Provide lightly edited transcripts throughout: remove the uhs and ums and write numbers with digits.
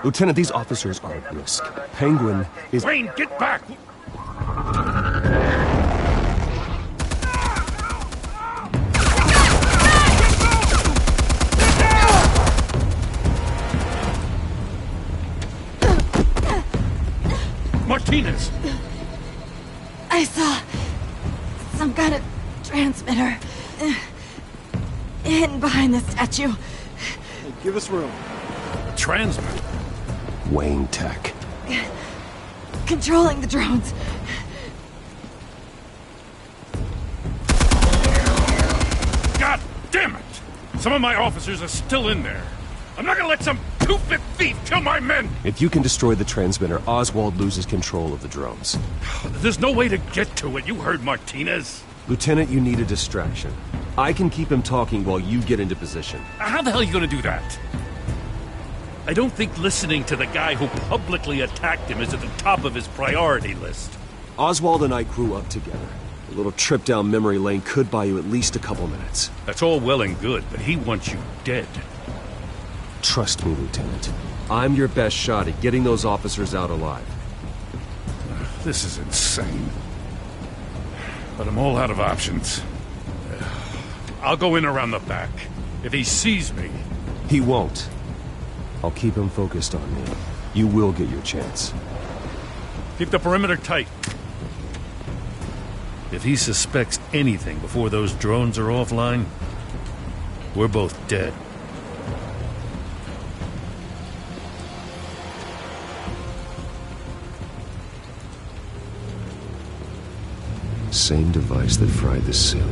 Lieutenant, these officers are at risk. Penguin is... Wayne, get back! Martinez! I saw some kind of transmitter hidden behind the statue. Hey, give us room. Transmitter? Wayne Tech. Controlling the drones. God damn it! Some of my officers are still in there. I'm not gonna let some two-bit thief kill my men! If you can destroy the transmitter, Oswald loses control of the drones. There's no way to get to it. You heard Martinez. Lieutenant, you need a distraction. I can keep him talking while you get into position. How the hell are you gonna do that? I don't think listening to the guy who publicly attacked him is at the top of his priority list. Oswald and I grew up together. A little trip down memory lane could buy you at least a couple minutes. That's all well and good, but he wants you dead. Trust me, Lieutenant. I'm your best shot at getting those officers out alive. This is insane. But I'm all out of options. I'll go in around the back. If he sees me... He won't. I'll keep him focused on me. You will get your chance. Keep the perimeter tight. If he suspects anything before those drones are offline, we're both dead. Same device that fried the suit.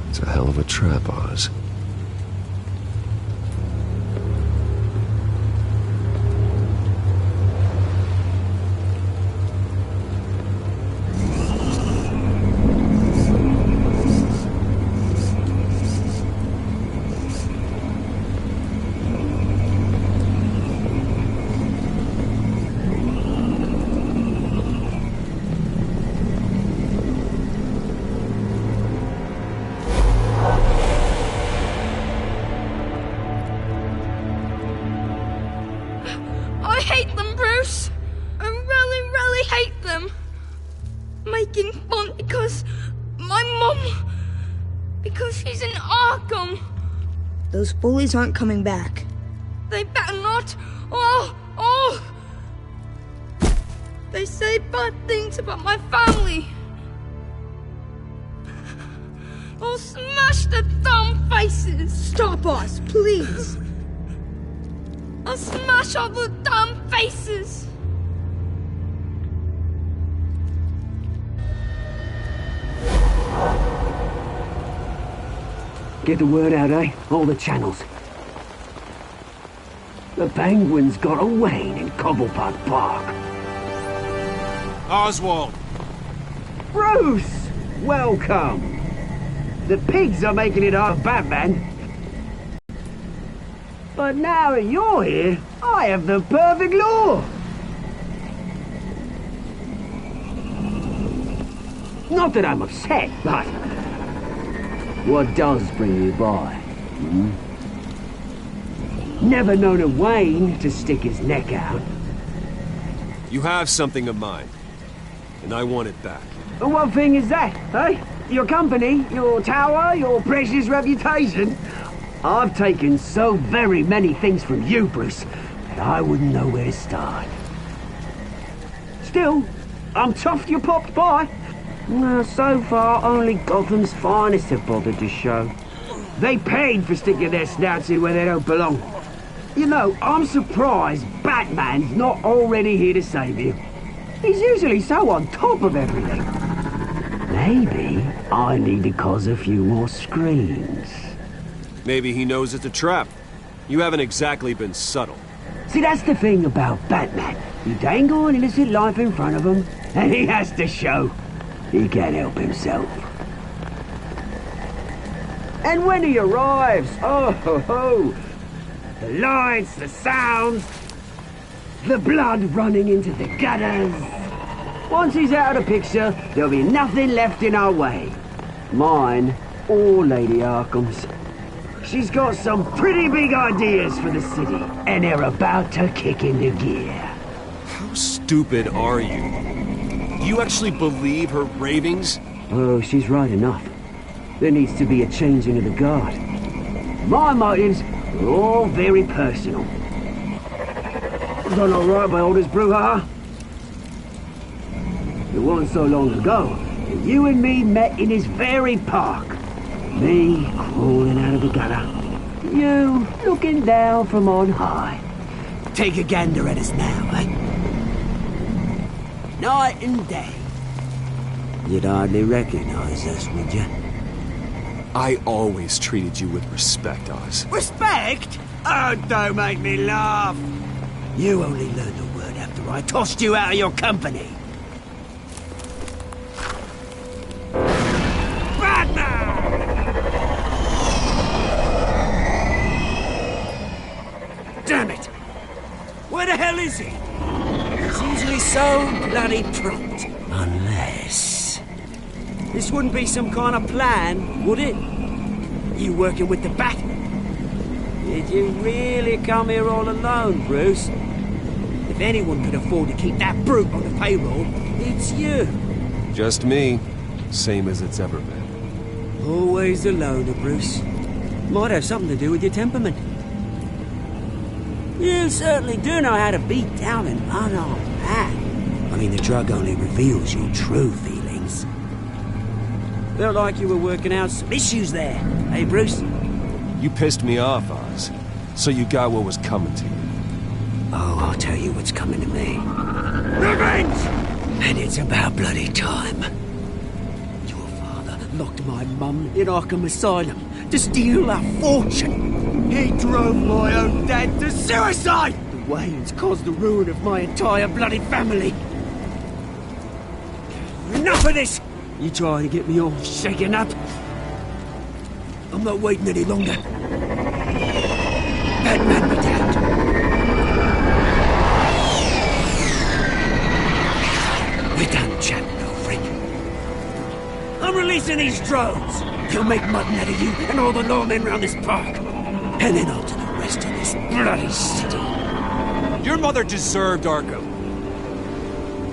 It's a hell of a trap, Oz. I hate them, Bruce. I really, really hate them. Making fun because my mum... because she's in Arkham. Those bullies aren't coming back. They better not. Oh! They say bad things about my family. I'll smash the dumb faces. Stop us, please. I'll smash all the damn faces! Get the word out, eh? All the channels. The Penguin's got a Wayne in Cobblepot Park. Oswald! Bruce! Welcome! The pigs are making it hard, Batman. But now that you're here, I have the perfect lure! Not that I'm upset, but... what does bring you by? Never known a Wayne to stick his neck out. You have something of mine, and I want it back. What thing is that, eh? Your company, your tower, your precious reputation? I've taken so very many things from you, Bruce, that I wouldn't know where to start. Still, I'm chuffed you popped by. Well, so far, only Gotham's finest have bothered to show. They paid for sticking their snouts in where they don't belong. You know, I'm surprised Batman's not already here to save you. He's usually so on top of everything. Maybe I need to cause a few more screams. Maybe he knows it's a trap. You haven't exactly been subtle. See, that's the thing about Batman. You dangle an innocent life in front of him, and he has to show he can't help himself. And when he arrives, oh ho ho! The lights, the sounds, the blood running into the gutters. Once he's out of the picture, there'll be nothing left in our way. Mine or Lady Arkham's. She's got some pretty big ideas for the city, and they're about to kick into gear. How stupid are you? Do you actually believe her ravings? Oh, she's right enough. There needs to be a changing of the guard. My motives are all very personal. Done all right by Aldous Brouhaha. It wasn't so long ago that you and me met in this very park. Me crawling out of the gutter. You looking down from on high. Take a gander at us now, eh? Night and day. You'd hardly recognize us, would you? I always treated you with respect, Oz. Respect? Oh, don't make me laugh. You only learned the word after I tossed you out of your company. Batman! Damn it! Where the hell is he? He's usually so bloody prompt. Unless... This wouldn't be some kind of plan, would it? You working with the Bat? Did you really come here all alone, Bruce? If anyone could afford to keep that brute on the payroll, it's you. Just me. Same as it's ever been. Always a loner, Bruce. Might have something to do with your temperament. You certainly do know how to beat down an unarmed man. I mean, the drug only reveals your true feelings. Felt like you were working out some issues there, hey, Bruce? You pissed me off, Oz. So you got what was coming to you. Oh, I'll tell you what's coming to me. Revenge! And it's about bloody time. Your father locked my mum in Arkham Asylum to steal a fortune. He drove my own dad to suicide! The Waynes caused the ruin of my entire bloody family. Enough of this! You trying to get me all shaken up? I'm not waiting any longer. Batman be damned. We're done chatting, old friend. I'm releasing these drones. You'll make mutton out of you and all the lawmen round this park. And then on to the rest of this bloody city. Your mother deserved Arkham.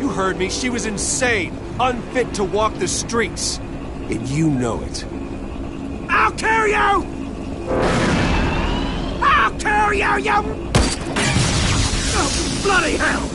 You heard me. She was insane. Unfit to walk the streets. And you know it. I'll kill you! I'll kill you, you... Oh, bloody hell!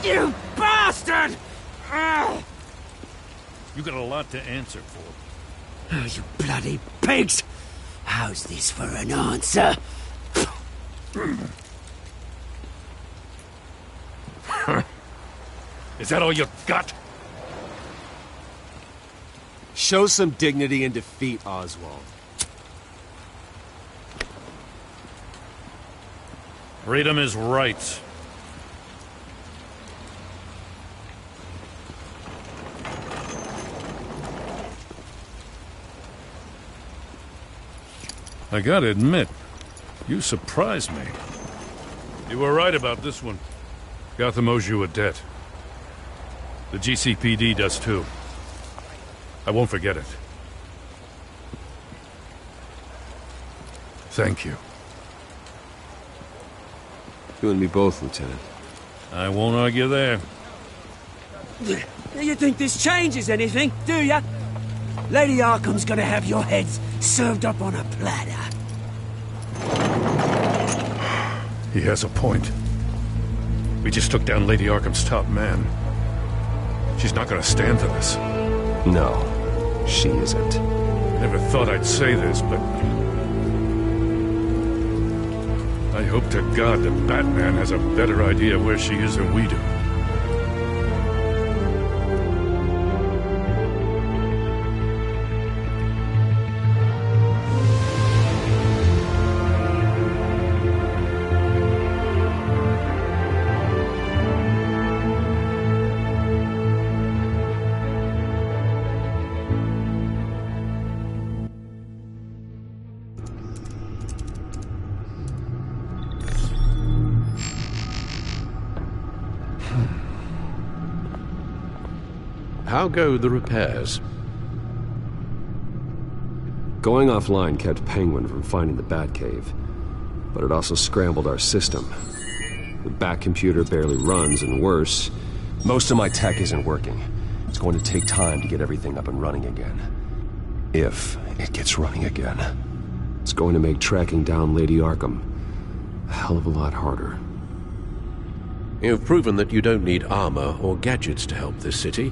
You bastard! You got a lot to answer for. Oh, you bloody pigs! How's this for an answer? Is that all you got? Show some dignity and defeat, Oswald. Freedom is right. I gotta admit, you surprised me. You were right about this one. Gotham owes you a debt. The GCPD does too. I won't forget it. Thank you. You and me both, Lieutenant. I won't argue there. You think this changes anything, do ya? Lady Arkham's gonna have your heads served up on a platter. He has a point. We just took down Lady Arkham's top man. She's not gonna stand for this. No, she isn't. Never thought I'd say this, but I hope to God that Batman has a better idea where she is than we do. How go the repairs? Going offline kept Penguin from finding the Batcave, but it also scrambled our system. The Bat computer barely runs, and worse, most of my tech isn't working. It's going to take time to get everything up and running again. If it gets running again. It's going to make tracking down Lady Arkham a hell of a lot harder. You've proven that you don't need armor or gadgets to help this city.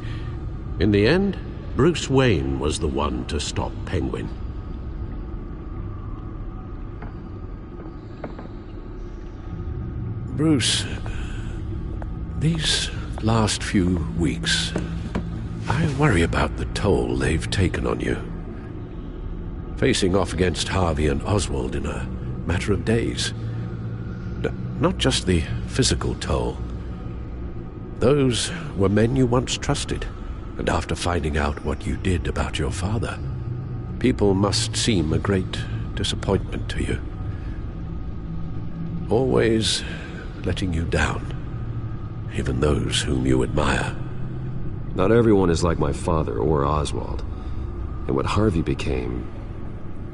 In the end, Bruce Wayne was the one to stop Penguin. Bruce, these last few weeks, I worry about the toll they've taken on you. Facing off against Harvey and Oswald in a matter of days. Not just the physical toll. Those were men you once trusted. And after finding out what you did about your father, people must seem a great disappointment to you. Always letting you down, even those whom you admire. Not everyone is like my father or Oswald. And what Harvey became,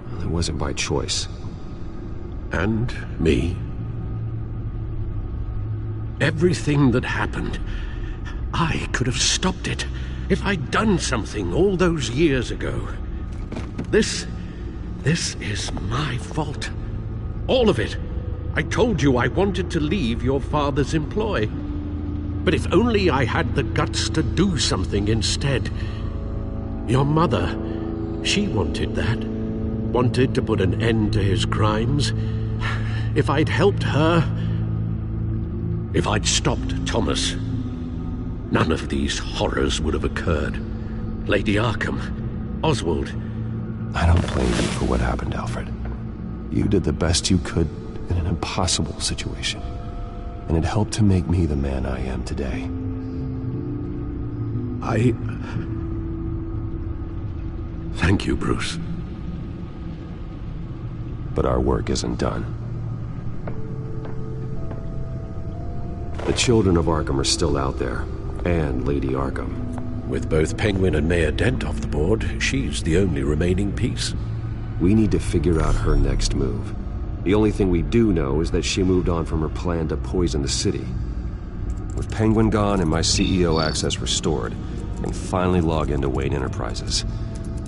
well, it wasn't by choice. And me. Everything that happened, I could have stopped it. If I'd done something all those years ago. This is my fault. All of it. I told you I wanted to leave your father's employ. But if only I had the guts to do something instead. Your mother, she wanted that. Wanted to put an end to his crimes. If I'd helped her... If I'd stopped Thomas... none of these horrors would have occurred. Lady Arkham, Oswald. I don't blame you for what happened, Alfred. You did the best you could in an impossible situation. And it helped to make me the man I am today. Thank you, Bruce. But our work isn't done. The children of Arkham are still out there. And Lady Arkham. With both Penguin and Mayor Dent off the board, she's the only remaining piece. We need to figure out her next move. The only thing we do know is that she moved on from her plan to poison the city. With Penguin gone and my CEO access restored, I can finally log into Wayne Enterprises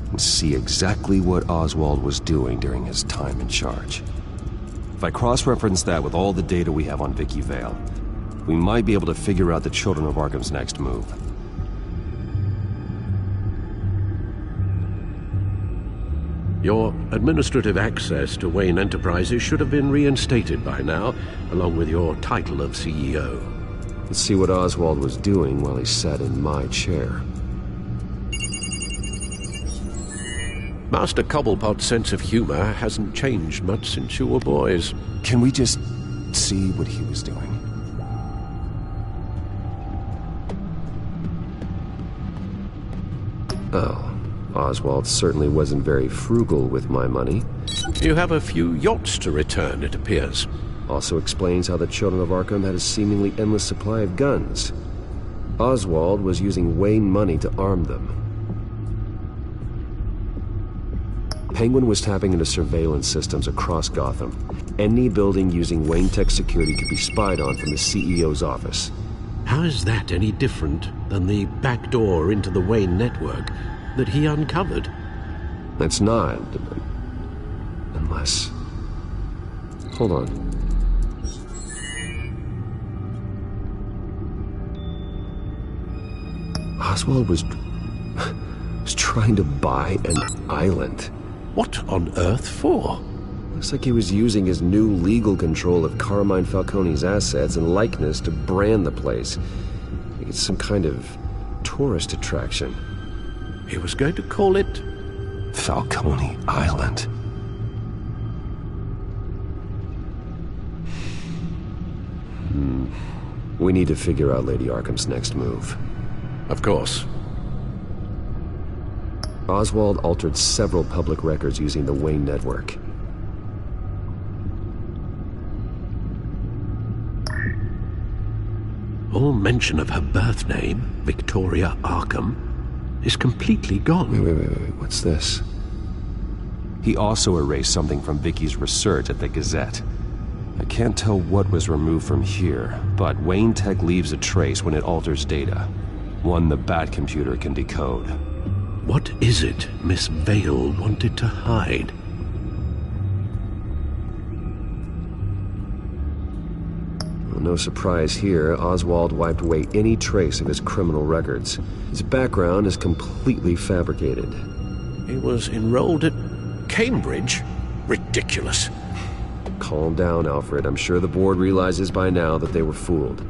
and see exactly what Oswald was doing during his time in charge. If I cross-reference that with all the data we have on Vicky Vale, we might be able to figure out the Children of Arkham's next move. Your administrative access to Wayne Enterprises should have been reinstated by now, along with your title of CEO. Let's see what Oswald was doing while he sat in my chair. Master Cobblepot's sense of humor hasn't changed much since you were boys. Can we just see what he was doing? Oh, Oswald certainly wasn't very frugal with my money. You have a few yachts to return, it appears. Also explains how the Children of Arkham had a seemingly endless supply of guns. Oswald was using Wayne money to arm them. Penguin was tapping into surveillance systems across Gotham. Any building using Wayne Tech security could be spied on from the CEO's office. How is that any different than the back door into the Wayne network that he uncovered? It's not. Unless... Hold on. Oswald was trying to buy an island. What on earth for? Looks like he was using his new legal control of Carmine Falcone's assets and likeness to brand the place. Like it's some kind of tourist attraction. He was going to call it Falcone Island. We need to figure out Lady Arkham's next move. Of course. Oswald altered several public records using the Wayne network. All mention of her birth name, Victoria Arkham, is completely gone. Wait, what's this? He also erased something from Vicky's research at the Gazette. I can't tell what was removed from here, but Wayne Tech leaves a trace when it alters data. One the Bat computer can decode. What is it Miss Vale wanted to hide? Well, no surprise here, Oswald wiped away any trace of his criminal records. His background is completely fabricated. He was enrolled at Cambridge? Ridiculous. Calm down, Alfred. I'm sure the board realizes by now that they were fooled.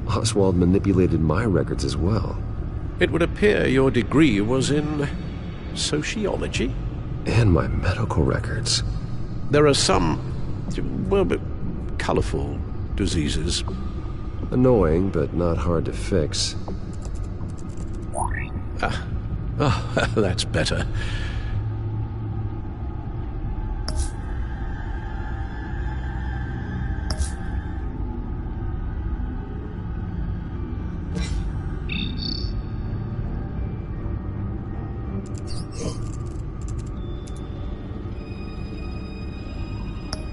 Oswald manipulated my records as well. It would appear your degree was in sociology? And my medical records. There are some, well, colorful diseases. Annoying, but not hard to fix. That's better.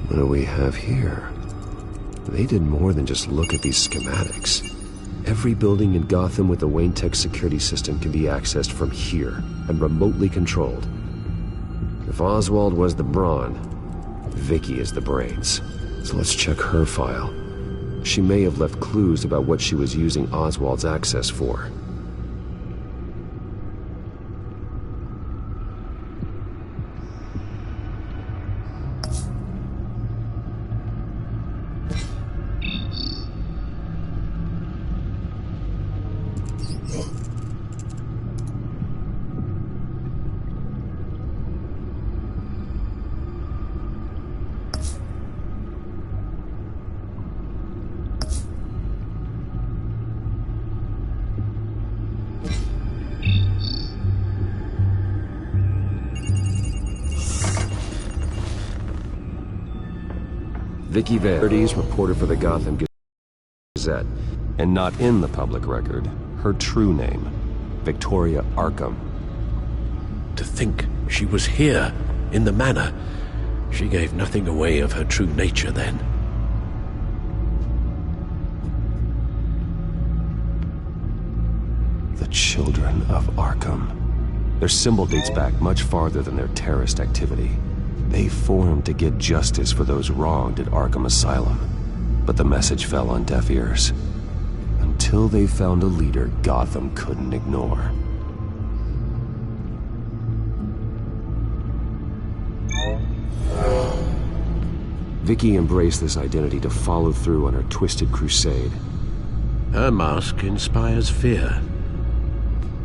What do we have here? They did more than just look at these schematics. Every building in Gotham with the Wayne Tech security system can be accessed from here and remotely controlled. If Oswald was the brawn, Vicky is the brains. So let's check her file. She may have left clues about what she was using Oswald's access for. Vicky Vale, reporter for the Gotham Gazette, and not in the public record, her true name, Victoria Arkham. To think she was here, in the manor. She gave nothing away of her true nature then. The Children of Arkham. Their symbol dates back much farther than their terrorist activity. They formed to get justice for those wronged at Arkham Asylum. But the message fell on deaf ears. Until they found a leader Gotham couldn't ignore. Vicky embraced this identity to follow through on her twisted crusade. Her mask inspires fear.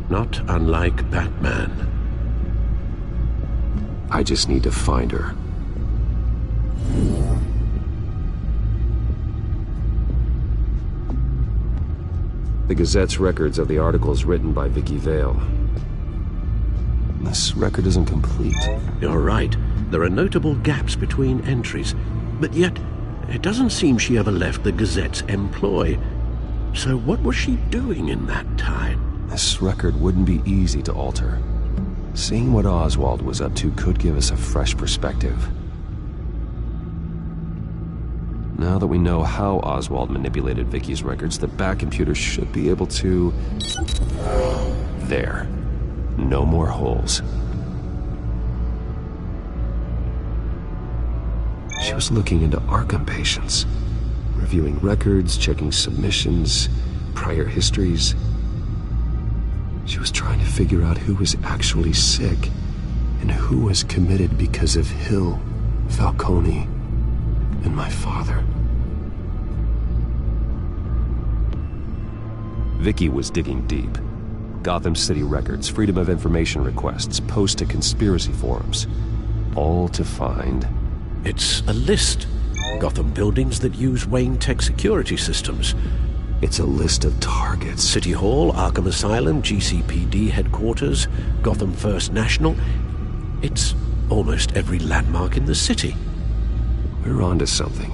Not unlike Batman. I just need to find her. The Gazette's records of the articles written by Vicky Vale. This record isn't complete. You're right. There are notable gaps between entries. But yet, it doesn't seem she ever left the Gazette's employ. So what was she doing in that time? This record wouldn't be easy to alter. Seeing what Oswald was up to could give us a fresh perspective. Now that we know how Oswald manipulated Vicky's records, the Bat computer should be able to... There. No more holes. She was looking into Arkham patients, reviewing records, checking submissions, prior histories. She was trying to figure out who was actually sick And who was committed because of Hill, Falcone, and my father? Vicky was digging deep. Gotham City records, Freedom of Information requests, posts to conspiracy forums. All to find... It's a list. Gotham buildings that use Wayne Tech security systems. It's a list of targets. City Hall, Arkham Asylum, GCPD headquarters, Gotham First National. It's almost every landmark in the city. We're onto something.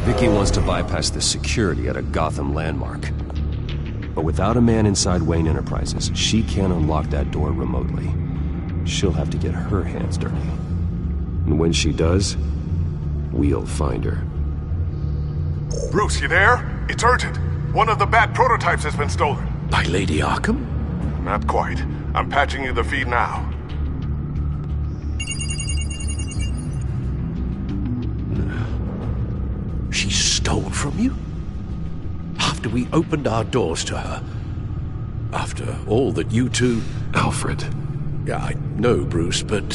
Vicky wants to bypass the security at a Gotham landmark. But without a man inside Wayne Enterprises, she can't unlock that door remotely. She'll have to get her hands dirty. And when she does, we'll find her. Bruce, you there? It's urgent. One of the Bat prototypes has been stolen. By Lady Arkham? Not quite. I'm patching you the feed now. She stole from you? After we opened our doors to her? After all that you two... Alfred. Yeah, I know, Bruce, but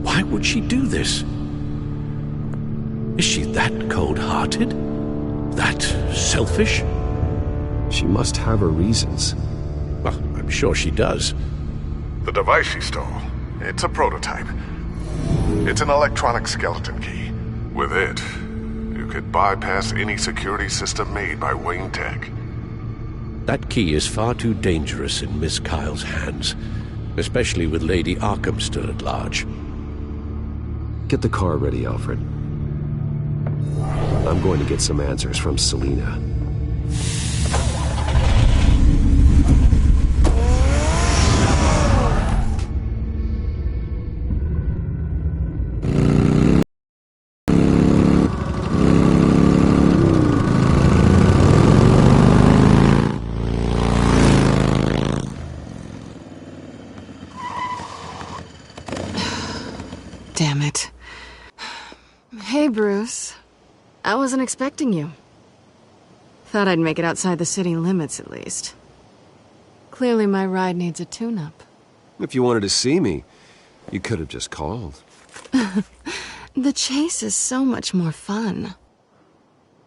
why would she do this? Is she that cold-hearted? That selfish? She must have her reasons. Well, I'm sure she does. The device she stole, it's a prototype. It's an electronic skeleton key. With it, you could bypass any security system made by Wayne Tech. That key is far too dangerous in Miss Kyle's hands, especially with Lady Arkham still at large. Get the car ready, Alfred. I'm going to get some answers from Selina. Damn it. Hey, Bruce. I wasn't expecting you. Thought I'd make it outside the city limits, at least. Clearly my ride needs a tune-up. If you wanted to see me, you could have just called. The chase is so much more fun.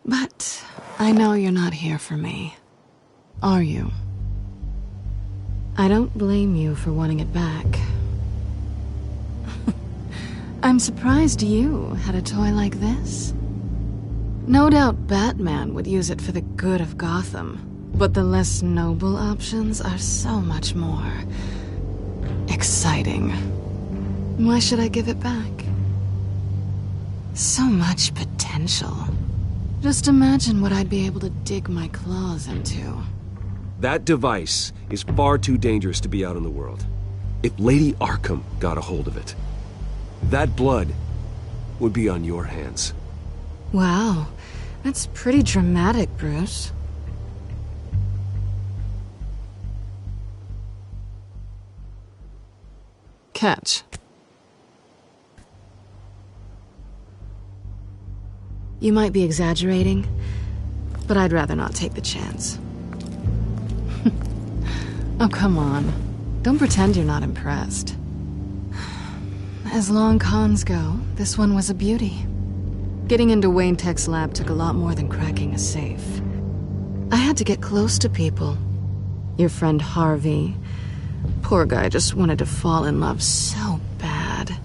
But I know you're not here for me. Are you? I don't blame you for wanting it back. I'm surprised you had a toy like this. No doubt Batman would use it for the good of Gotham, but the less noble options are so much more exciting. Why should I give it back? So much potential. Just imagine what I'd be able to dig my claws into. That device is far too dangerous to be out in the world. If Lady Arkham got a hold of it, that blood would be on your hands. Wow, that's pretty dramatic, Bruce. Catch. You might be exaggerating, but I'd rather not take the chance. Oh, come on. Don't pretend you're not impressed. As long cons go, this one was a beauty. Getting into Wayne Tech's lab took a lot more than cracking a safe. I had to get close to people. Your friend Harvey. Poor guy just wanted to fall in love so bad.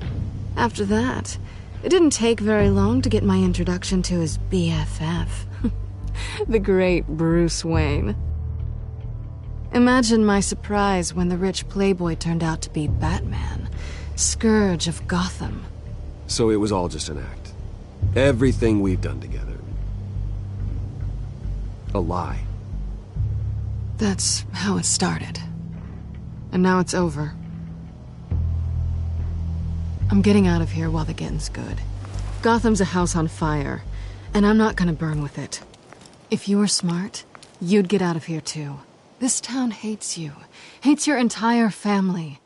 After that, it didn't take very long to get my introduction to his BFF. The great Bruce Wayne. Imagine my surprise when the rich playboy turned out to be Batman, Scourge of Gotham. So it was all just an act. Everything we've done together. A lie. That's how it started. And now it's over. I'm getting out of here while the getting's good. Gotham's a house on fire, and I'm not gonna burn with it. If you were smart, you'd get out of here too. This town hates you. Hates your entire family.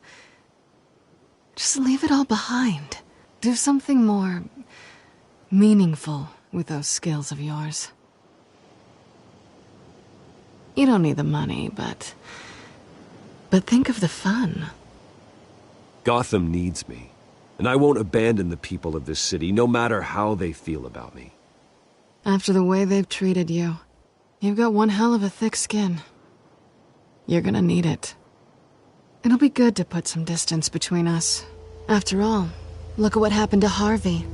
Just leave it all behind. Do something more meaningful with those skills of yours. You don't need the money, but think of the fun. Gotham needs me, and I won't abandon the people of this city, no matter how they feel about me. After the way they've treated you, you've got one hell of a thick skin. You're gonna need it. It'll be good to put some distance between us. After all, look at what happened to Harvey.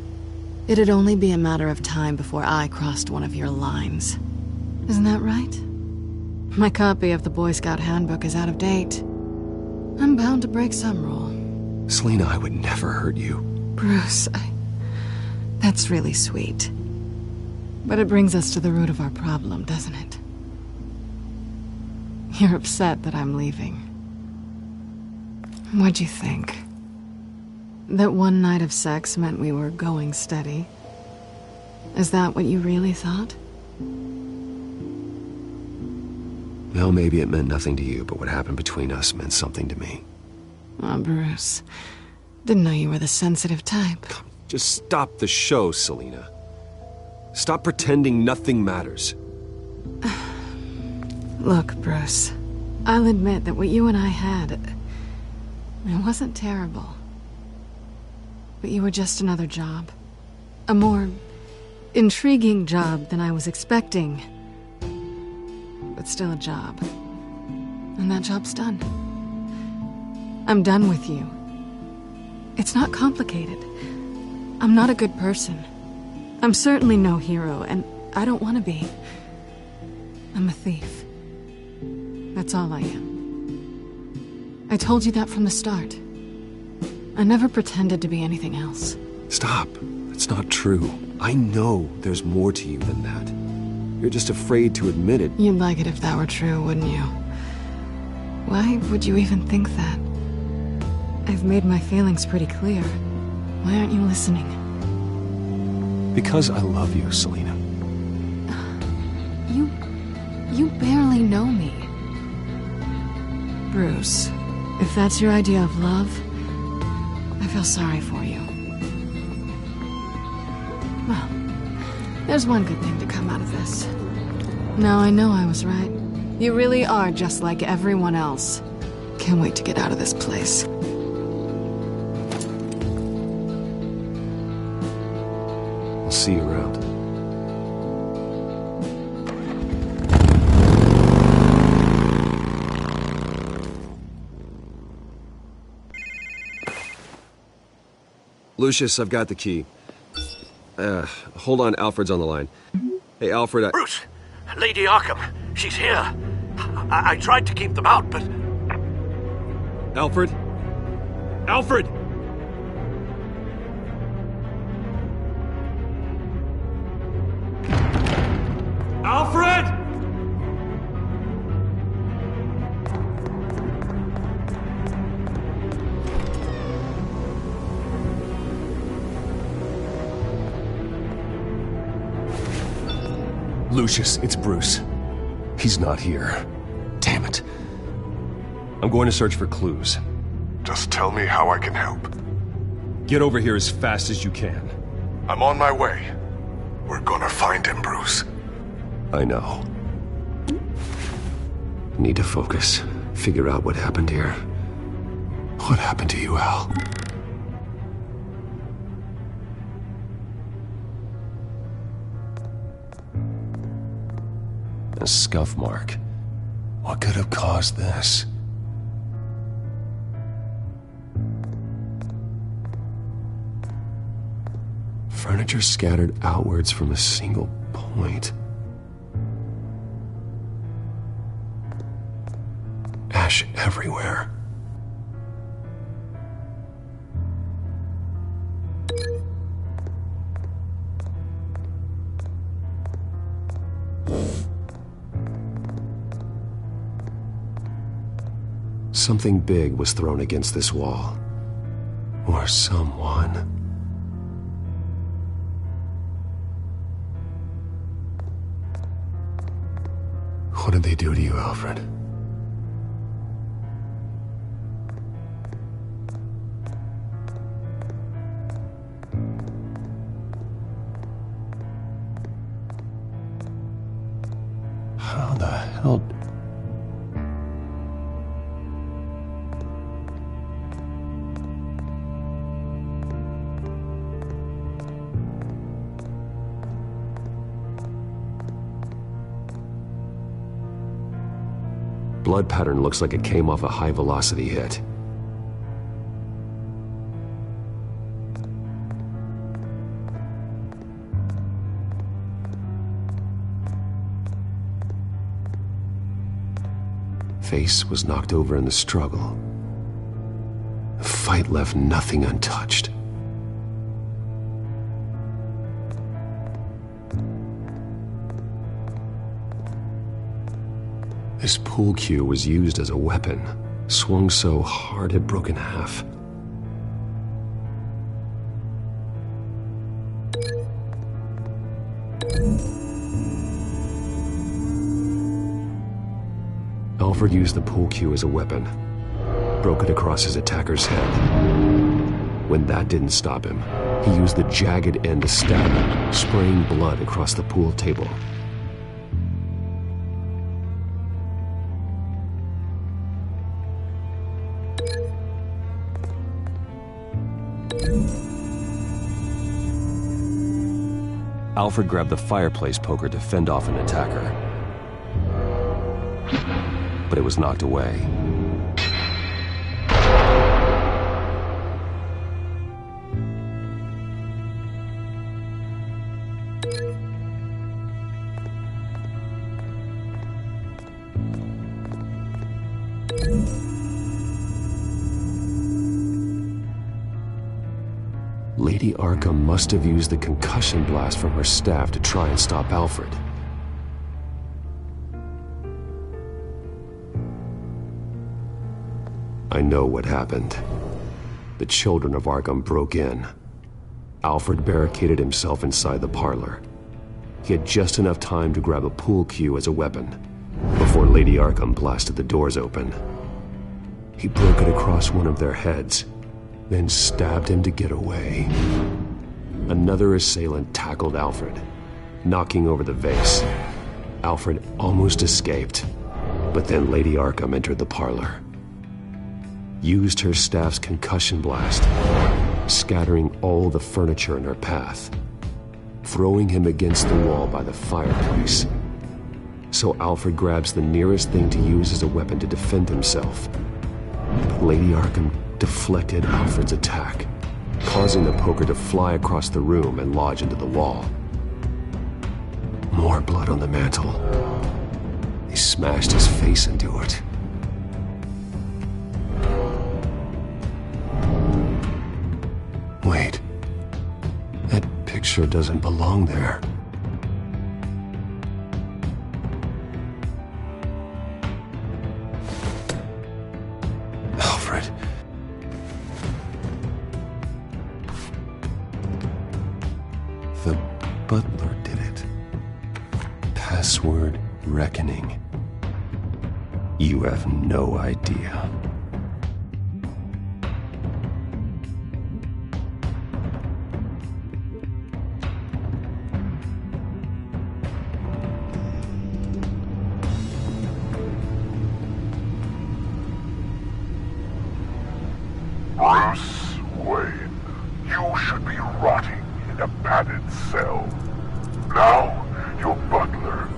It'd only be a matter of time before I crossed one of your lines. Isn't that right? My copy of the Boy Scout Handbook is out of date. I'm bound to break some rule. Selina, I would never hurt you. Bruce, that's really sweet. But it brings us to the root of our problem, doesn't it? You're upset that I'm leaving. What'd you think? That one night of sex meant we were going steady? Is that what you really thought? Well, maybe it meant nothing to you, but what happened between us meant something to me. Oh, Bruce. Didn't know you were the sensitive type. Just stop the show, Selina. Stop pretending nothing matters. Look, Bruce. I'll admit that what you and I had... it wasn't terrible. But you were just another job. A more intriguing job than I was expecting. But still a job. And that job's done. I'm done with you. It's not complicated. I'm not a good person. I'm certainly no hero, and I don't want to be. I'm a thief. That's all I am. I told you that from the start. I never pretended to be anything else. Stop. It's not true. I know there's more to you than that. You're just afraid to admit it. You'd like it if that were true, wouldn't you? Why would you even think that? I've made my feelings pretty clear. Why aren't you listening? Because I love you, Selina. You barely know me. Bruce, if that's your idea of love, I feel sorry for you. Well, there's one good thing to come out of this. Now I know I was right. You really are just like everyone else. Can't wait to get out of this place. I'll see you around. Lucius, I've got the key. Hold on, Alfred's on the line. Hey, Alfred, Bruce! Lady Arkham! She's here! I tried to keep them out, but... Alfred? Alfred! Alfred! Lucius, it's Bruce. He's not here. Damn it. I'm going to search for clues. Just tell me how I can help. Get over here as fast as you can. I'm on my way. We're gonna find him, Bruce. I know. Need to focus. Figure out what happened here. What happened to you, Al? A scuff mark. What could have caused this? Furniture scattered outwards from a single point. Ash everywhere. Something big was thrown against this wall. Or someone. What did they do to you, Alfred? How the hell... blood pattern looks like it came off a high-velocity hit. Face was knocked over in the struggle. The fight left nothing untouched. This pool cue was used as a weapon, swung so hard it broke in half. Alfred used the pool cue as a weapon, broke it across his attacker's head. When that didn't stop him, he used the jagged end to stab him, spraying blood across the pool table. Alfred grabbed the fireplace poker to fend off an attacker, but it was knocked away. Lady Arkham must have used the concussion blast from her staff to try and stop Alfred. I know what happened. The children of Arkham broke in. Alfred barricaded himself inside the parlor. He had just enough time to grab a pool cue as a weapon before Lady Arkham blasted the doors open. He broke it across one of their heads, then stabbed him to get away. Another assailant tackled Alfred, knocking over the vase. Alfred almost escaped, but then Lady Arkham entered the parlor, used her staff's concussion blast, scattering all the furniture in her path, throwing him against the wall by the fireplace. So Alfred grabs the nearest thing to use as a weapon to defend himself. But Lady Arkham deflected Alfred's attack, causing the poker to fly across the room and lodge into the wall. More blood on the mantel. He smashed his face into it. Wait. That picture doesn't belong there. Alfred. The butler did it. Password reckoning. You have no idea. Bruce Wayne, you should be rotting in a padded cell. Now, your butler,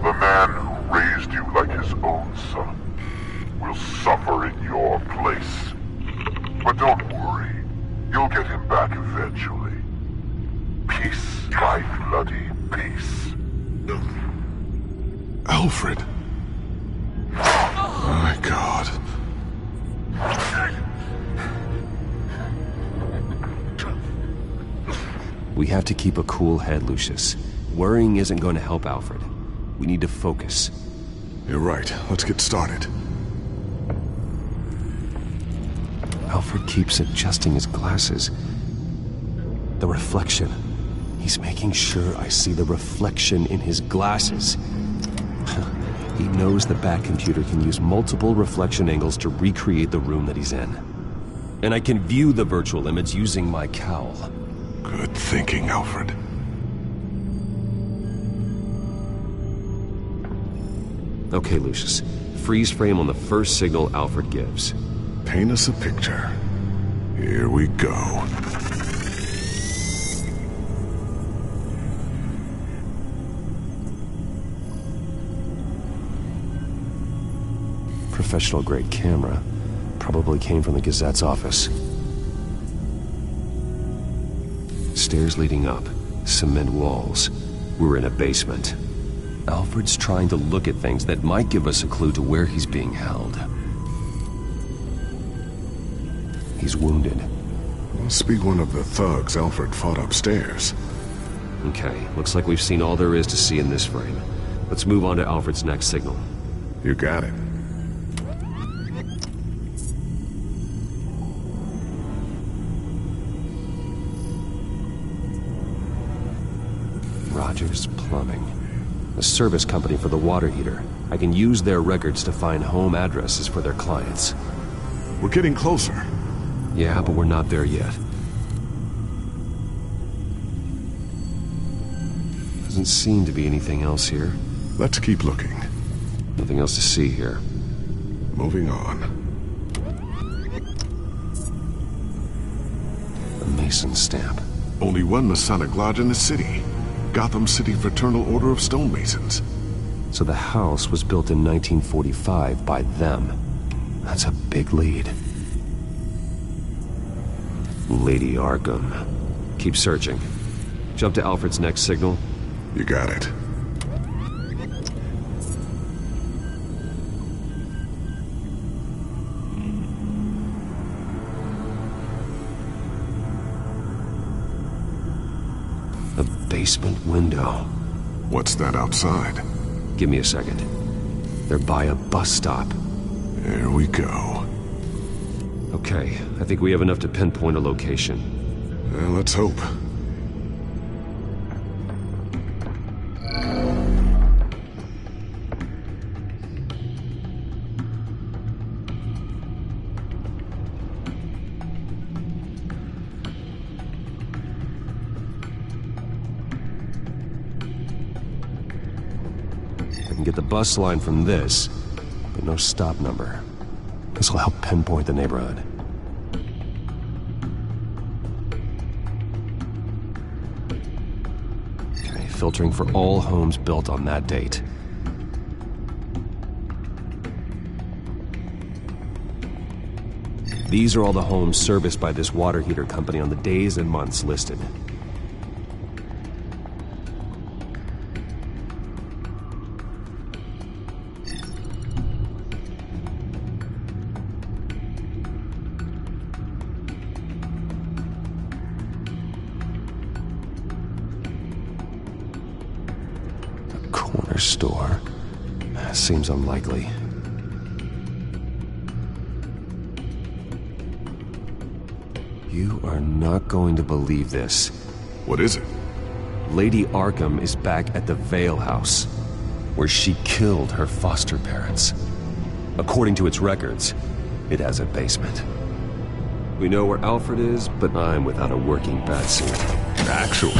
the man who raised you like his own son, will suffer in your place. But don't worry, you'll get him back eventually. Peace, my bloody peace. Alfred. My God. We have to keep a cool head, Lucius. Worrying isn't going to help Alfred. We need to focus. You're right. Let's get started. Alfred keeps adjusting his glasses. The reflection. He's making sure I see the reflection in his glasses. He knows the Batcomputer can use multiple reflection angles to recreate the room that he's in. And I can view the virtual image using my cowl. Good thinking, Alfred. Okay, Lucius. Freeze frame on the first signal Alfred gives. Paint us a picture. Here we go. professional-grade camera. Probably came from the Gazette's office. Stairs leading up, cement walls. We're in a basement. Alfred's trying to look at things that might give us a clue to where he's being held. He's wounded. Must be one of the thugs Alfred fought upstairs. Okay, looks like we've seen all there is to see in this frame. Let's move on to Alfred's next signal. You got it. Rogers Plumbing. The service company for the water heater. I can use their records to find home addresses for their clients. We're getting closer. Yeah, but we're not there yet. Doesn't seem to be anything else here. Let's keep looking. Nothing else to see here. Moving on. A Mason stamp. Only one Masonic lodge in the city. Gotham City Fraternal Order of Stonemasons. So the house was built in 1945 by them. That's a big lead. Lady Arkham. Keep searching. Jump to Alfred's next signal. You got it. A basement window. What's that outside? Give me a second. They're by a bus stop. There we go. Okay, I think we have enough to pinpoint a location. Well, let's hope. I can get the bus line from this, but no stop number. This will help pinpoint the neighborhood. Okay, filtering for all homes built on that date. These are all the homes serviced by this water heater company on the days and months listed. Corner store. Seems unlikely. You are not going to believe this. What is it? Lady Arkham is back at the Vale House, where she killed her foster parents. According to its records, it has a basement. We know where Alfred is, but I'm without a working batsuit. Actually.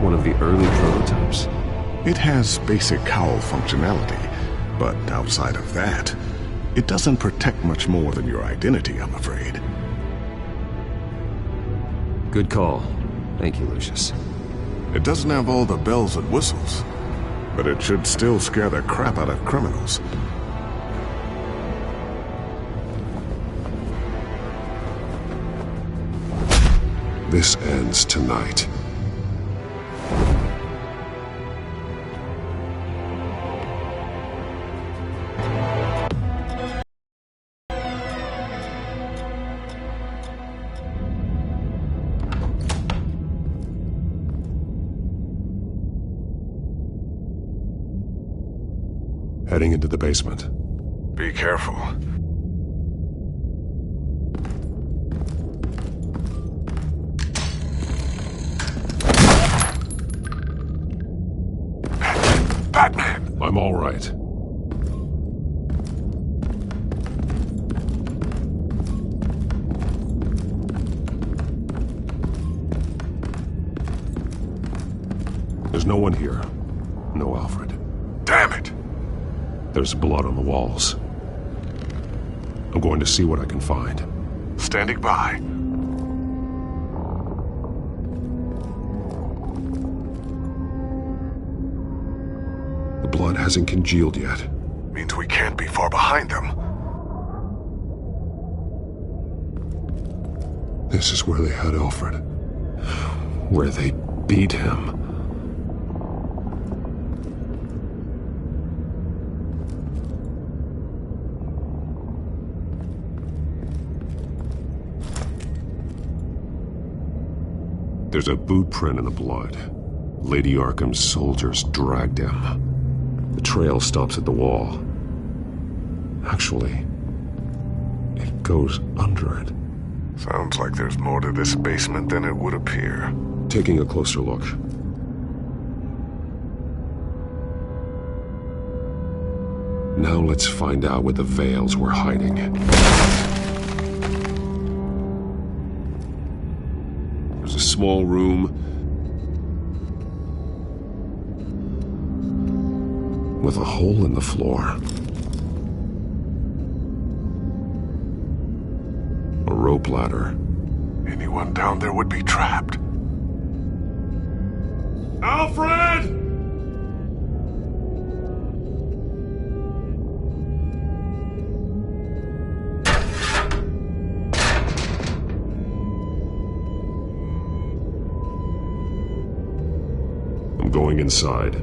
One of the early prototypes. It has basic cowl functionality, but outside of that, it doesn't protect much more than your identity, I'm afraid. Good call. Thank you, Lucius. It doesn't have all the bells and whistles, but it should still scare the crap out of criminals. This ends tonight. Heading into the basement. Be careful. Batman! I'm all right. There's no one here. No Alfred. Damn it! There's blood on the walls. I'm going to see what I can find. Standing by. The blood hasn't congealed yet. Means we can't be far behind them. This is where they had Alfred. Where they beat him. There's a boot print in the blood. Lady Arkham's soldiers dragged him. The trail stops at the wall. Actually, it goes under it. Sounds like there's more to this basement than it would appear. Taking a closer look. Now let's find out where the Veils were hiding. There's a small room with a hole in the floor. A rope ladder. Anyone down there would be trapped. Alfred! I'm going inside.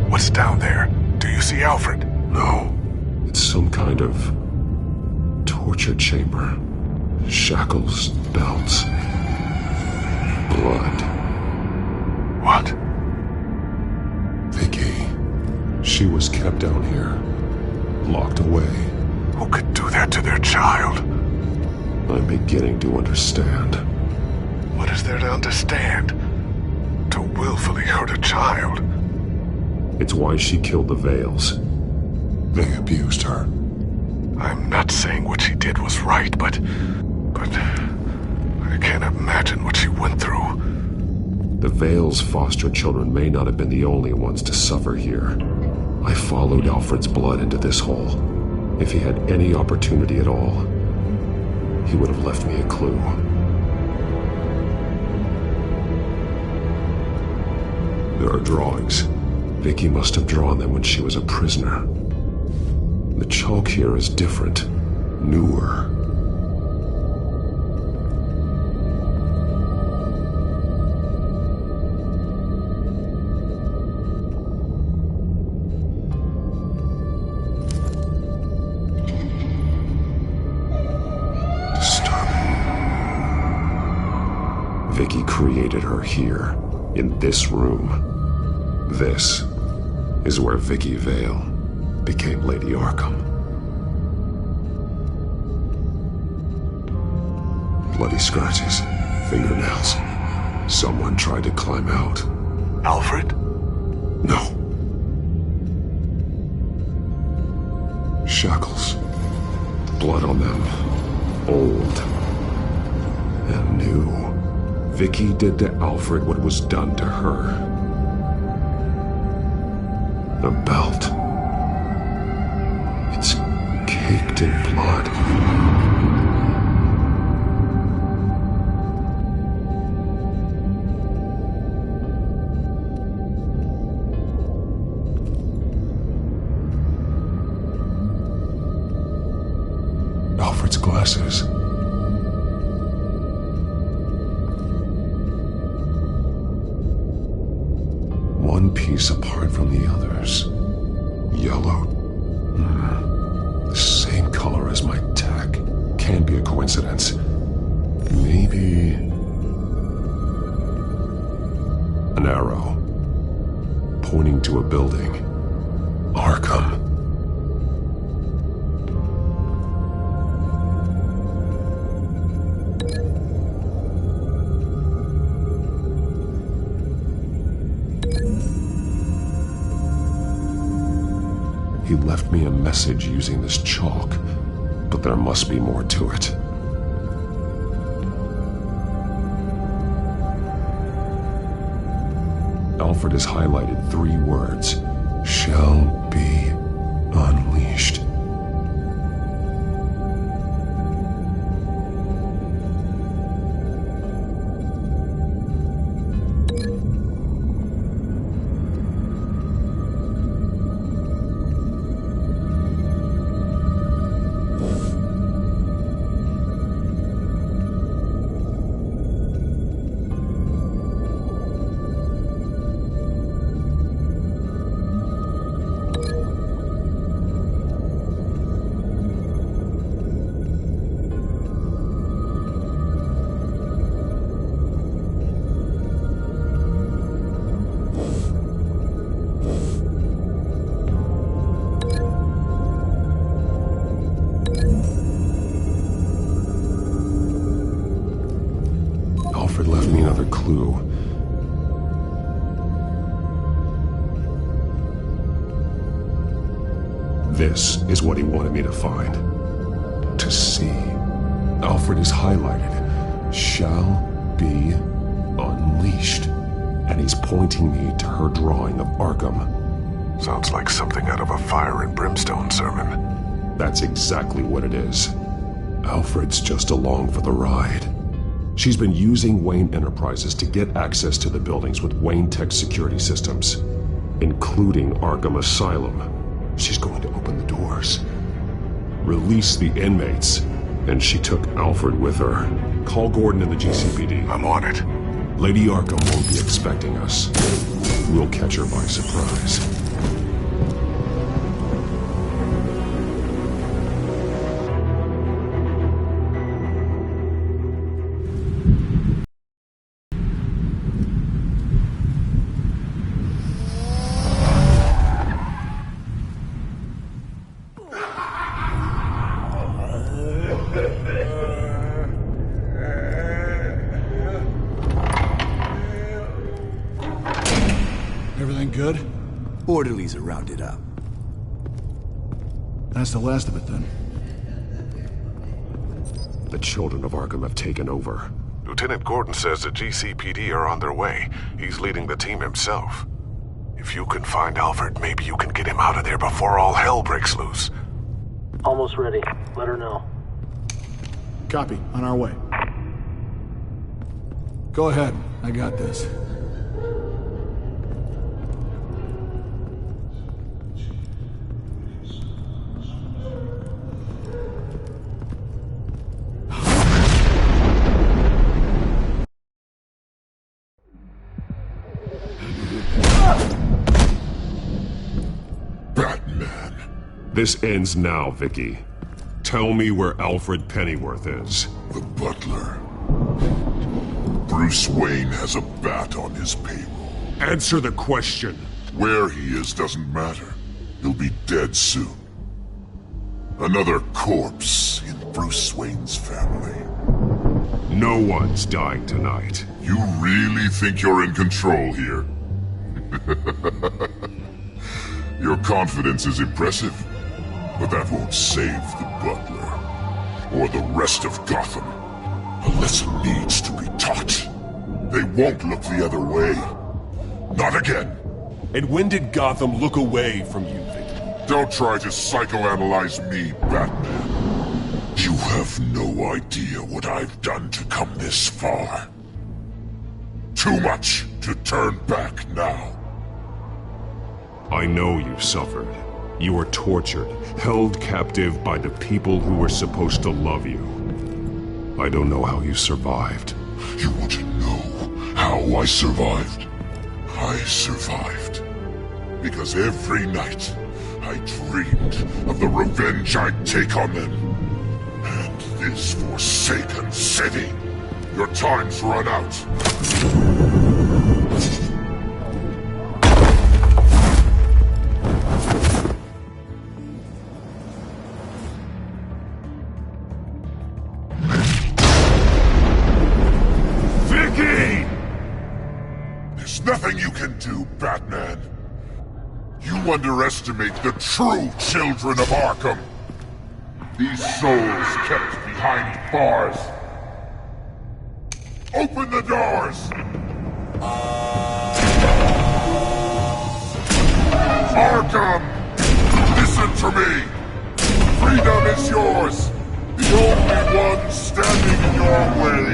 What's down there? Do you see Alfred? No. It's some kind of torture chamber. Shackles, belts, blood. What? Vicky. She was kept down here. Locked away. Who could do that to their child? I'm beginning to understand. What is there to understand? To willfully hurt a child? It's why she killed the Veils. They abused her. I'm not saying what she did was right, but I can't imagine what she went through. The Veils' foster children may not have been the only ones to suffer here. I followed Alfred's blood into this hole. If he had any opportunity at all, he would have left me a clue. There are drawings. Vicky must have drawn them when she was a prisoner. The chalk here is different, newer. Disturbing. Vicky created her here, in this room. This is where Vicky Vale became Lady Arkham. Bloody scratches, fingernails. Someone tried to climb out. Alfred? No. Shackles. Blood on them. Old. And new. Vicky did to Alfred what was done to her. A belt. It's caked in blood. Alfred's glasses. One piece apart from the others. Yellow. The same color as my tech. Can't be a coincidence. Maybe... an arrow. Pointing to a building. Arkham. He left me a message using this chalk, but There must be more to it. Alfred has highlighted 3 words. Shall be unleashed. Alfred left me another clue. This is what he wanted me to find. To see. Alfred is highlighted. Shall be unleashed. And he's pointing me to her drawing of Arkham. Sounds like something out of a fire and brimstone sermon. That's exactly what it is. Alfred's just along for the ride. She's been using Wayne Enterprises to get access to the buildings with Wayne Tech security systems, including Arkham Asylum. She's going to open the doors, release the inmates, and she took Alfred with her. Call Gordon and the GCPD. I'm on it. Lady Arkham won't be expecting us. We'll catch her by surprise. Everything good? Orderlies are rounded up. That's the last of it, then. The children of Arkham have taken over. Lieutenant Gordon says the GCPD are on their way. He's leading the team himself. If you can find Alfred, maybe you can get him out of there before all hell breaks loose. Almost ready. Let her know. Copy. On our way. Go ahead. I got this. This ends now, Vicky. Tell me where Alfred Pennyworth is. The butler. Bruce Wayne has a bat on his payroll. Answer the question. Where he is doesn't matter. He'll be dead soon. Another corpse in Bruce Wayne's family. No one's dying tonight. You really think you're in control here? Your confidence is impressive, but that won't save the butler, or the rest of Gotham. A lesson needs to be taught. They won't look the other way. Not again. And when did Gotham look away from you, Vicky? Don't try to psychoanalyze me, Batman. You have no idea what I've done to come this far. Too much to turn back now. I know you suffered. You were tortured, held captive by the people who were supposed to love you. I don't know how you survived. You want to know how I survived? I survived because every night I dreamed of the revenge I'd take on them. And this forsaken city. Your time's run out. Nothing you can do, Batman. You underestimate the true children of Arkham. These souls kept behind bars. Open the doors! Arkham! Listen to me! Freedom is yours! The only one standing in your way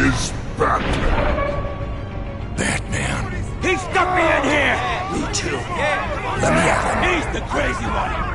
is Batman. Batman? He stuck me in here! Me too. Let me out. He's the crazy one!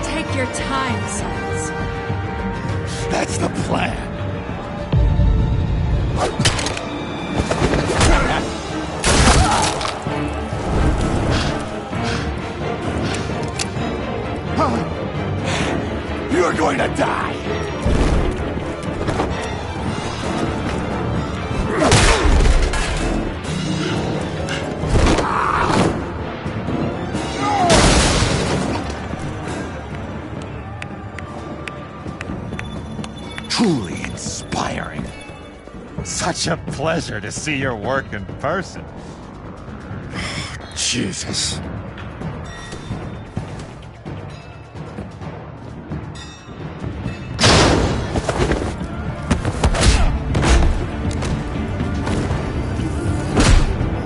Take your time, Sons. That's the plan. You're going to die. Truly inspiring. Such a pleasure to see your work in person. Jesus.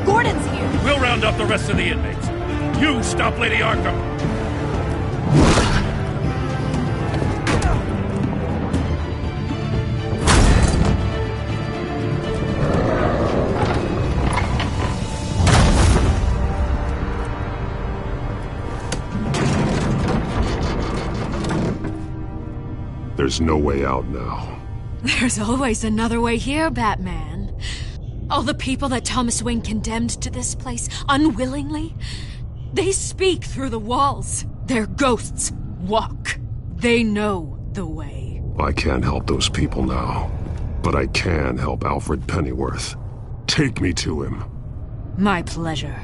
Gordon's here. We'll round up the rest of the inmates. You stop Lady Arkham. There's no way out now. There's always another way here, Batman. All the people that Thomas Wayne condemned to this place unwillingly, they speak through the walls. Their ghosts walk. They know the way. I can't help those people now, but I can help Alfred Pennyworth. Take me to him. My pleasure.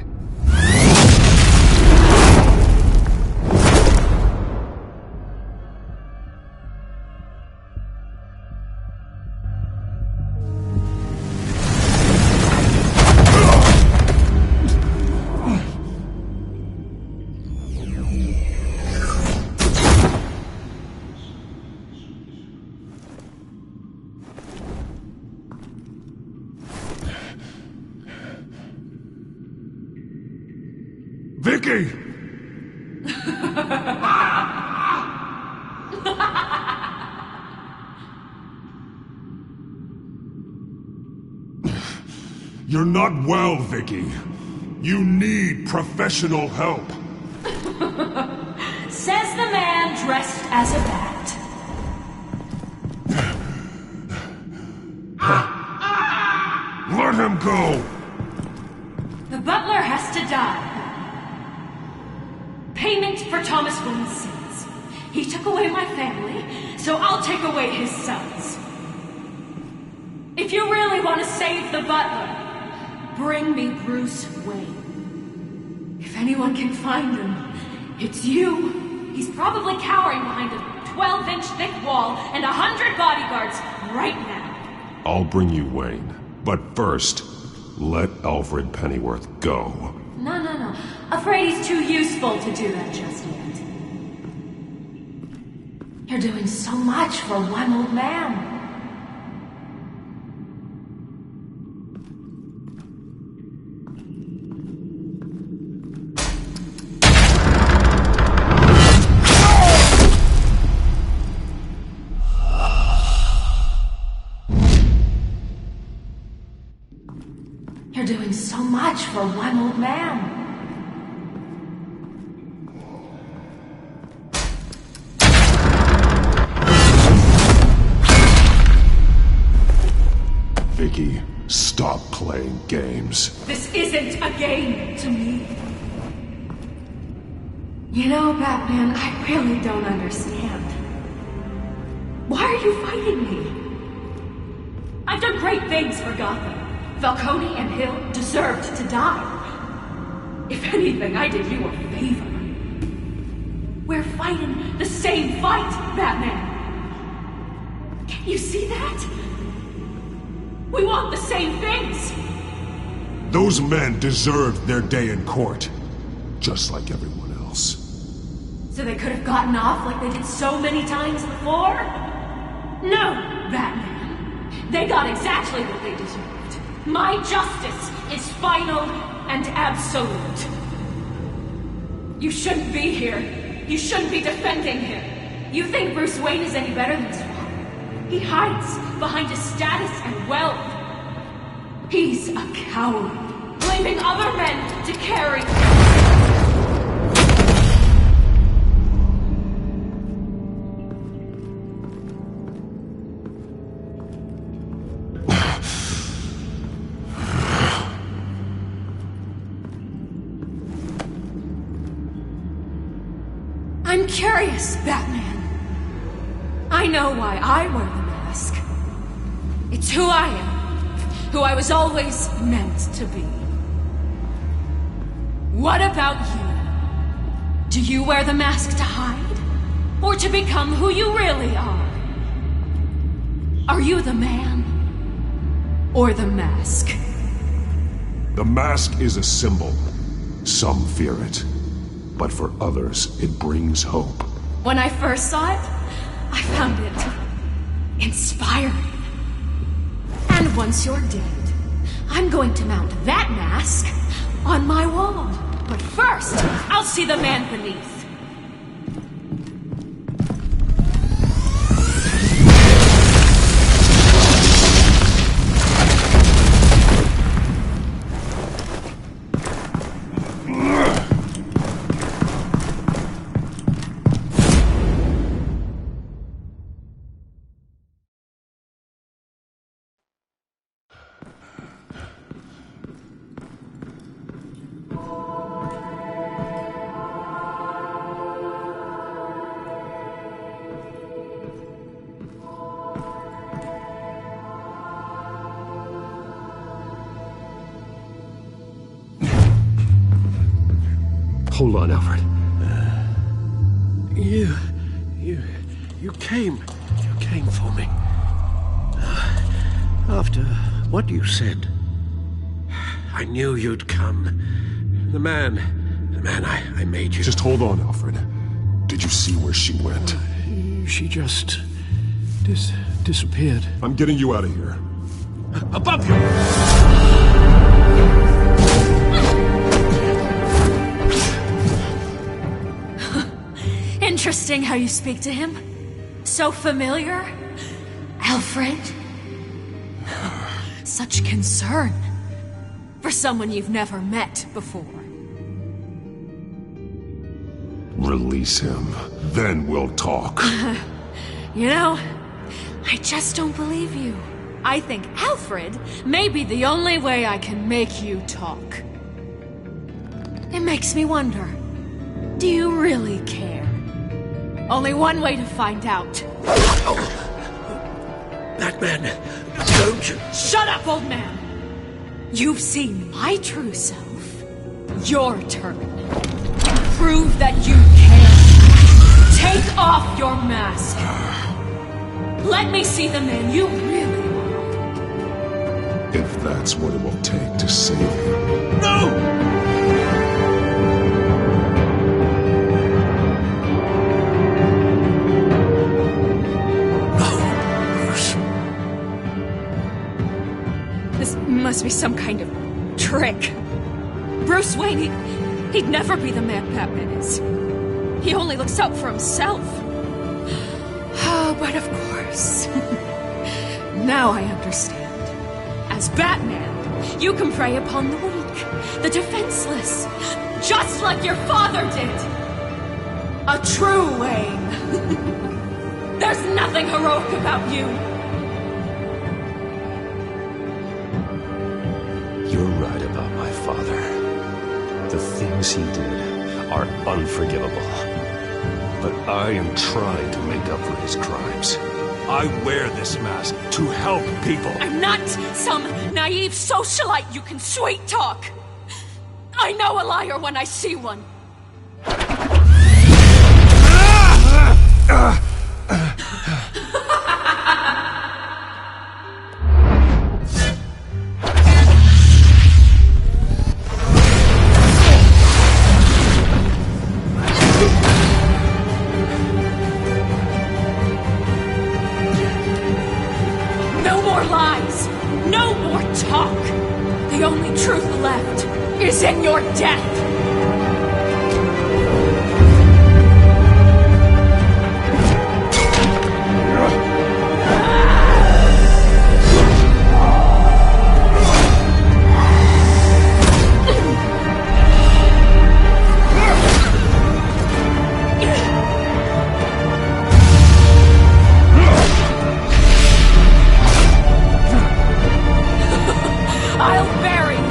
Vicky! You're not well, Vicky. You need professional help. Says the man dressed as a bat. Let him go! The butler has to die. Payment for Thomas Wayne's sins. He took away my family, so I'll take away his sons. If you really want to save the butler, bring me Bruce Wayne. If anyone can find him, it's you. He's probably cowering behind a 12-inch thick wall and 100 bodyguards right now. I'll bring you Wayne. But first, let Alfred Pennyworth go. No. Afraid he's too useful to do that just yet. You're doing so much for one old man. You're doing so much for one old man. Vicky, stop playing games. This isn't a game to me. You know, Batman, I really don't understand. Why are you fighting me? I've done great things for Gotham. Falcone and Hill deserved to die. If anything, I did you a favor. We're fighting the same fight, Batman. Can't you see that? We want the same things! Those men deserved their day in court, just like everyone else. So they could have gotten off like they did so many times before? No, Batman. They got exactly what they deserved. My justice is final and absolute. You shouldn't be here. You shouldn't be defending him. You think Bruce Wayne is any better than his father? He hides behind his status and wealth. He's a coward, blaming other men to carry. I'm curious, Batman. I know why I wear the mask. It's who I am, who I was always meant to be. What about you? Do you wear the mask to hide? Or to become who you really are? Are you the man? Or the mask? The mask is a symbol. Some fear it. But for others, it brings hope. When I first saw it, I found it inspiring. And once you're dead, I'm going to mount that mask on my wall. But first, I'll see the man beneath. Hold on, Alfred. You came for me. After what you said, I knew you'd come. The man I made you. Just hold on, Alfred. Did you see where she went? She just... disappeared. I'm getting you out of here. Above you! Interesting how you speak to him. So familiar. Alfred. Such concern. For someone you've never met before. Release him. Then we'll talk. You know, I just don't believe you. I think Alfred may be the only way I can make you talk. It makes me wonder, do you really care? Only one way to find out. Batman, don't you... Shut up, old man! You've seen my true self. Your turn. Prove that you care. Take off your mask. Let me see the man you really are. If that's what it will take to save you. No! Must be some kind of trick. Bruce Wayne, he'd never be the man Batman is. He only looks out for himself. Oh, but of course. Now I understand. As Batman, you can prey upon the weak, the defenseless, just like your father did. A true Wayne. There's nothing heroic about you. You're right about my father. The things he did are unforgivable. But I am trying to make up for his crimes. I wear this mask to help people. I'm not some naive socialite you can sweet talk. I know a liar when I see one. The only truth left is in your death! I'll bury you!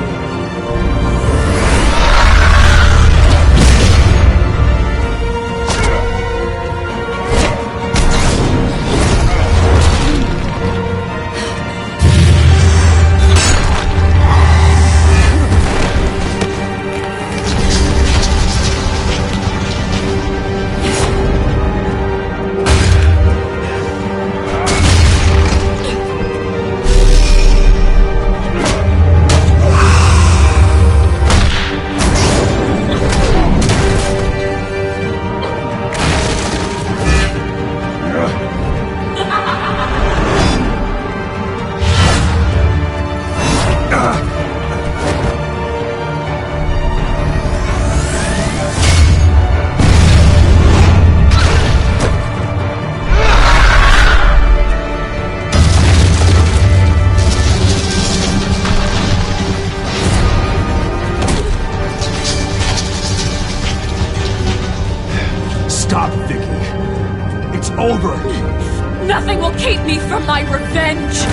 Stop, Vicky. It's over. Nothing will keep me from my revenge.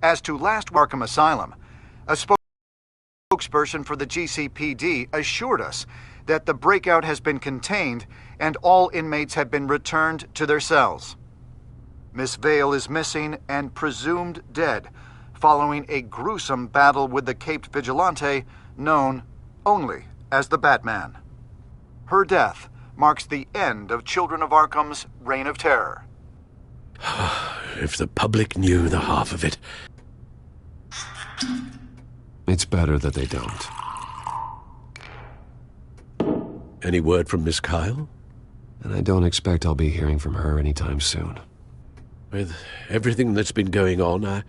As to last Arkham Asylum, a spokesperson for the GCPD assured us that the breakout has been contained and all inmates have been returned to their cells. Miss Vale is missing and presumed dead following a gruesome battle with the caped vigilante known only as the Batman. Her death marks the end of Children of Arkham's reign of terror. If the public knew the half of it. It's better that they don't. Any word from Miss Kyle? And I don't expect I'll be hearing from her anytime soon. With everything that's been going on,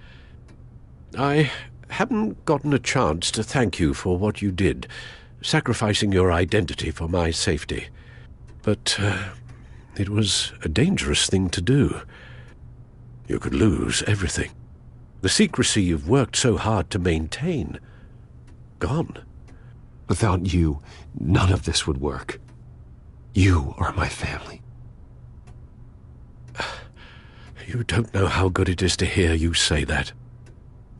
I haven't gotten a chance to thank you for what you did, sacrificing your identity for my safety. But it was a dangerous thing to do. You could lose everything. The secrecy you've worked so hard to maintain. Gone. Without you, none of this would work. You are my family. You don't know how good it is to hear you say that,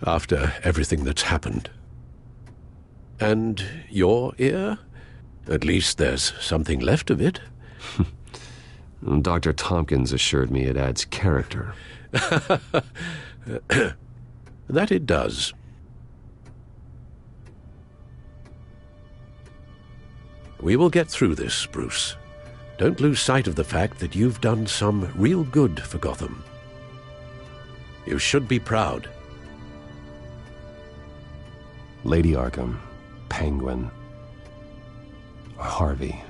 after everything that's happened. And your ear? At least there's something left of it. Dr. Tompkins assured me it adds character. That it does. We will get through this, Bruce. Don't lose sight of the fact that you've done some real good for Gotham. You should be proud. Lady Arkham, Penguin, Harvey.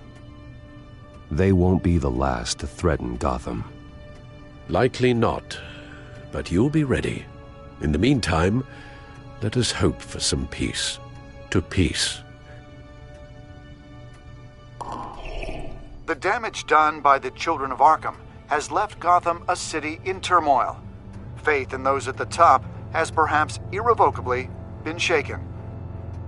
They won't be the last to threaten Gotham. Likely not, but you'll be ready. In the meantime, let us hope for some peace. To peace. The damage done by the Children of Arkham has left Gotham a city in turmoil. Faith in those at the top has perhaps irrevocably been shaken.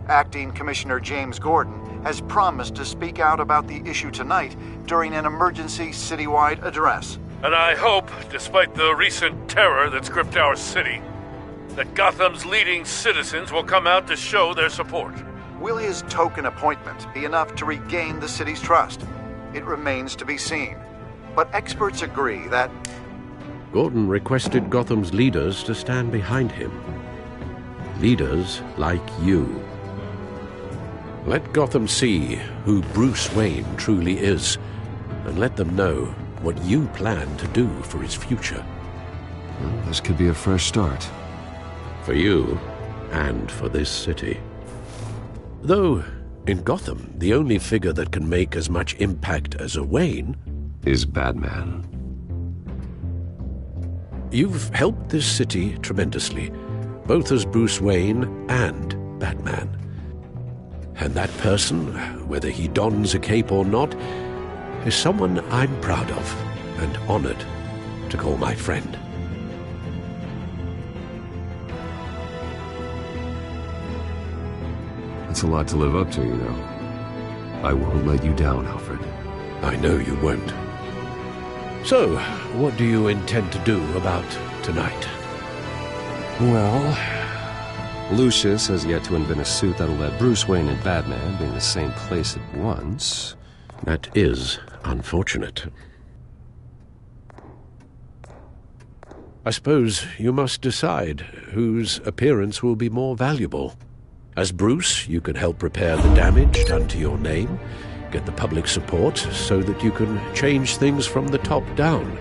Acting Commissioner James Gordon has promised to speak out about the issue tonight during an emergency citywide address. And I hope, despite the recent terror that's gripped our city, that Gotham's leading citizens will come out to show their support. Will his token appointment be enough to regain the city's trust? It remains to be seen. But experts agree that Gordon requested Gotham's leaders to stand behind him. Leaders like you. Let Gotham see who Bruce Wayne truly is, and let them know what you plan to do for his future. Well, this could be a fresh start. For you, and for this city. Though, in Gotham, the only figure that can make as much impact as a Wayne is Batman. You've helped this city tremendously, both as Bruce Wayne and Batman. And that person, whether he dons a cape or not, is someone I'm proud of and honored to call my friend. It's a lot to live up to, you know. I won't let you down, Alfred. I know you won't. So, what do you intend to do about tonight? Well, Lucius has yet to invent a suit that'll let Bruce Wayne and Batman be in the same place at once. That is unfortunate. I suppose you must decide whose appearance will be more valuable. As Bruce, you can help repair the damage done to your name, get the public support so that you can change things from the top down.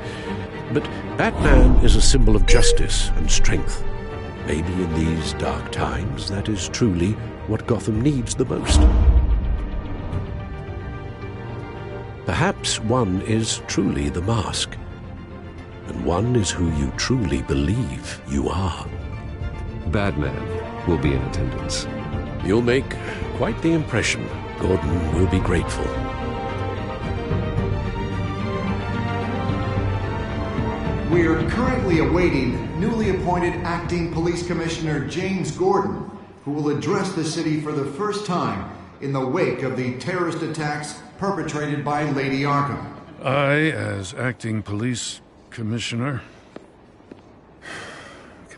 But Batman is a symbol of justice and strength. Maybe in these dark times, that is truly what Gotham needs the most. Perhaps one is truly the mask, and one is who you truly believe you are. Batman will be in attendance. You'll make quite the impression. Gordon will be grateful. we are currently awaiting newly appointed Acting Police Commissioner James Gordon, who will address the city for the first time in the wake of the terrorist attacks perpetrated by Lady Arkham. I, as Acting Police Commissioner,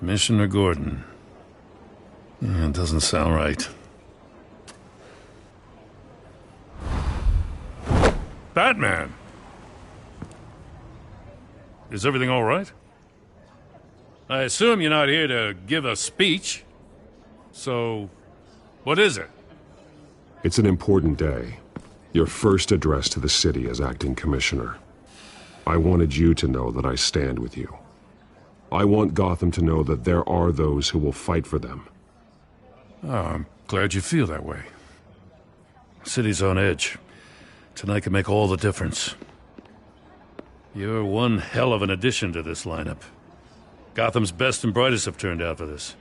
Commissioner Gordon. It doesn't sound right. Batman! Is everything all right? I assume you're not here to give a speech. So, what is it? It's an important day. Your first address to the city as acting commissioner. I wanted you to know that I stand with you. I want Gotham to know that there are those who will fight for them. Oh, I'm glad you feel that way. The city's on edge. Tonight can make all the difference. You're one hell of an addition to this lineup. Gotham's best and brightest have turned out for this.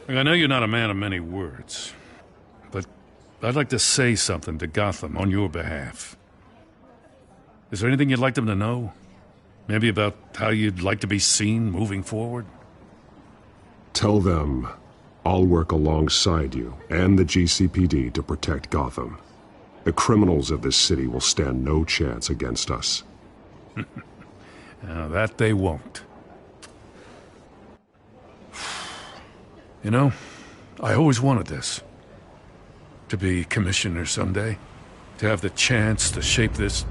I know you're not a man of many words, but I'd like to say something to Gotham on your behalf. Is there anything you'd like them to know? Maybe about how you'd like to be seen moving forward? Tell them I'll work alongside you and the GCPD to protect Gotham. The criminals of this city will stand no chance against us. Now, that they won't. You know, I always wanted this. To be commissioner someday. To have the chance to shape this.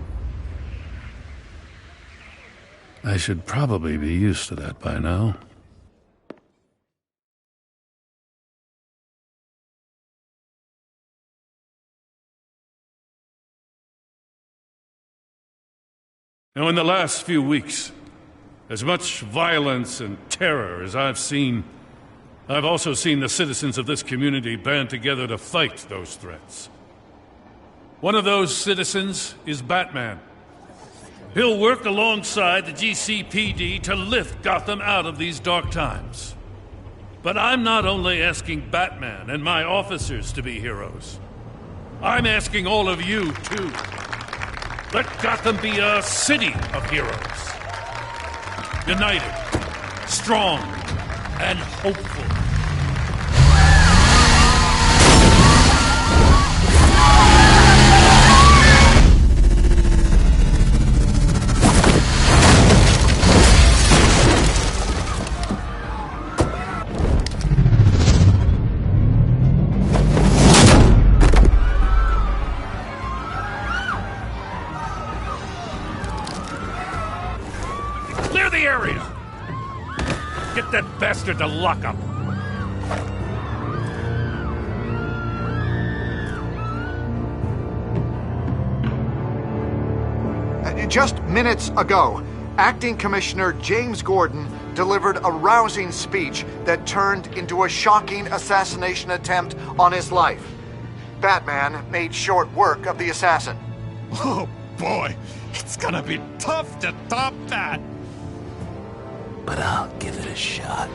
I should probably be used to that by now. Now, in the last few weeks, as much violence and terror as I've seen, I've also seen the citizens of this community band together to fight those threats. One of those citizens is Batman. He'll work alongside the GCPD to lift Gotham out of these dark times. But I'm not only asking Batman and my officers to be heroes. I'm asking all of you, too. Let Gotham be a city of heroes. United, strong, and hopeful. Get that bastard to lock up. Just minutes ago, Acting Commissioner James Gordon delivered a rousing speech that turned into a shocking assassination attempt on his life. Batman made short work of the assassin. Oh boy, it's gonna be tough to top that. But I'll give it a shot.